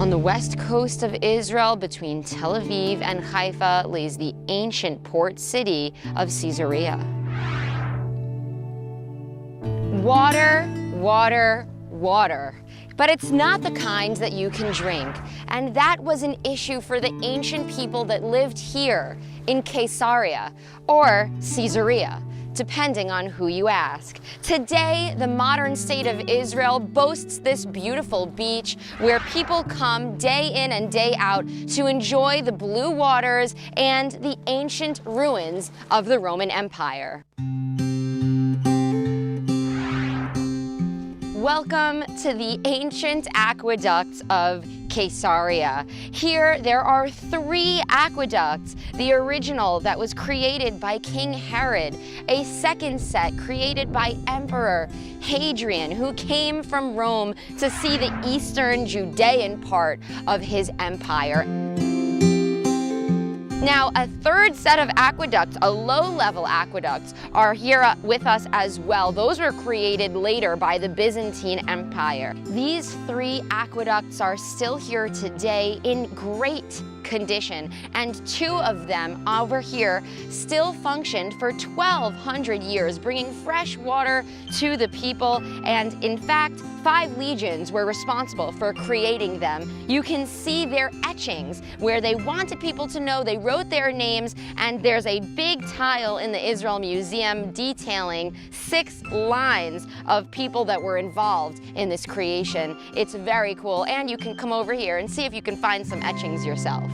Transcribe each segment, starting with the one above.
On the west coast of Israel, between Tel Aviv and Haifa, lays the ancient port city of Caesarea. Water, water, water. But it's not the kind that you can drink. And that was an issue for the ancient people that lived here in Caesarea, or Caesarea, depending on who you ask. Today, the modern state of Israel boasts this beautiful beach where people come day in and day out to enjoy the blue waters and the ancient ruins of the Roman Empire. Welcome to the ancient aqueducts of Caesarea. Here there are 3 aqueducts. The original that was created by King Herod, a second set created by Emperor Hadrian, who came from Rome to see the eastern Judean part of his empire. Now, a third set of aqueducts, a low-level aqueducts, are here with us as well. Those were created later by the Byzantine Empire. These 3 aqueducts are still here today in great condition, and 2 of them over here still functioned for 1,200 years, bringing fresh water to the people, and in fact, 5 legions were responsible for creating them. You can see their etchings where they wanted people to know they wrote their names, and there's a big tile in the Israel Museum detailing 6 lines of people that were involved in this creation. It's very cool, and you can come over here and see if you can find some etchings yourself.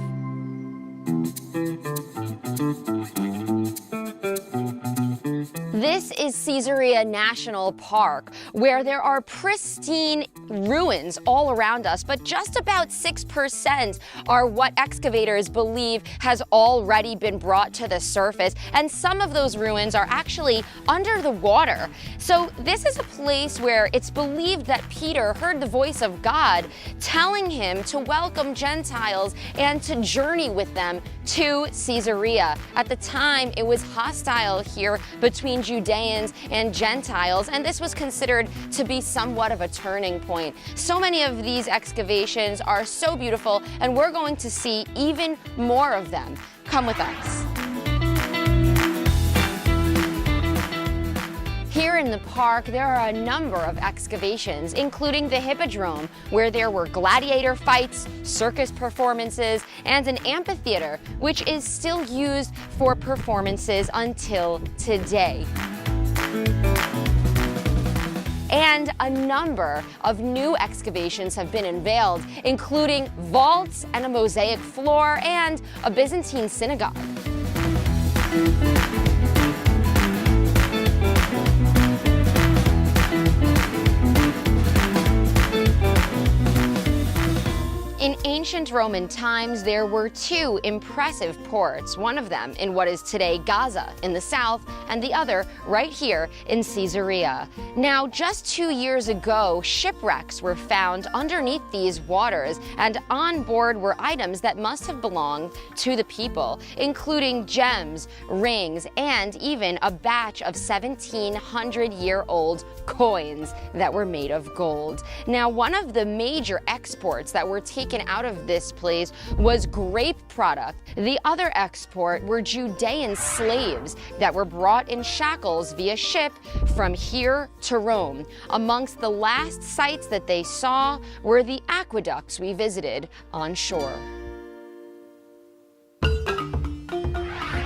This is Caesarea National Park, where there are pristine ruins all around us, but just about 6% are what excavators believe has already been brought to the surface, and some of those ruins are actually under the water. So this is a place where it's believed that Peter heard the voice of God telling him to welcome Gentiles and to journey with them to Caesarea. At the time, it was hostile here between Judeans and Gentiles, and this was considered to be somewhat of a turning point. So many of these excavations are so beautiful, and we're going to see even more of them. Come with us. Here in the park, there are a number of excavations, including the Hippodrome, where there were gladiator fights, circus performances, and an amphitheater, which is still used for performances until today. And a number of new excavations have been unveiled, including vaults and a mosaic floor and a Byzantine synagogue. In ancient Roman times, there were 2 impressive ports, one of them in what is today Gaza in the south, and the other right here in Caesarea. Now, just 2 years ago, shipwrecks were found underneath these waters, and on board were items that must have belonged to the people, including gems, rings, and even a batch of 1,700-year-old coins that were made of gold. Now, one of the major exports that were taken out of this place was grape product. The other export were Judean slaves that were brought in shackles via ship from here to Rome. Amongst the last sights that they saw were the aqueducts we visited on shore.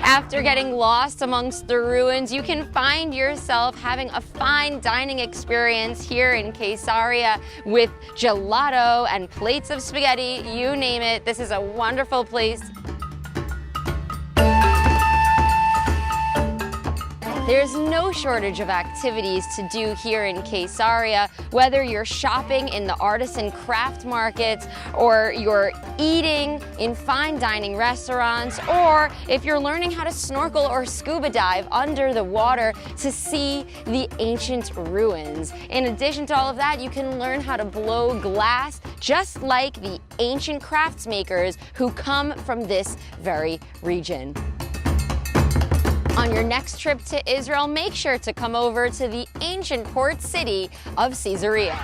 After getting lost amongst the ruins, you can find yourself having a fine dining experience here in Caesarea with gelato and plates of spaghetti, you name it. This is a wonderful place. There's no shortage of activities to do here in Caesarea, whether you're shopping in the artisan craft markets, or you're eating in fine dining restaurants, or if you're learning how to snorkel or scuba dive under the water to see the ancient ruins. In addition to all of that, you can learn how to blow glass, just like the ancient craftsmakers who come from this very region. On your next trip to Israel, make sure to come over to the ancient port city of Caesarea.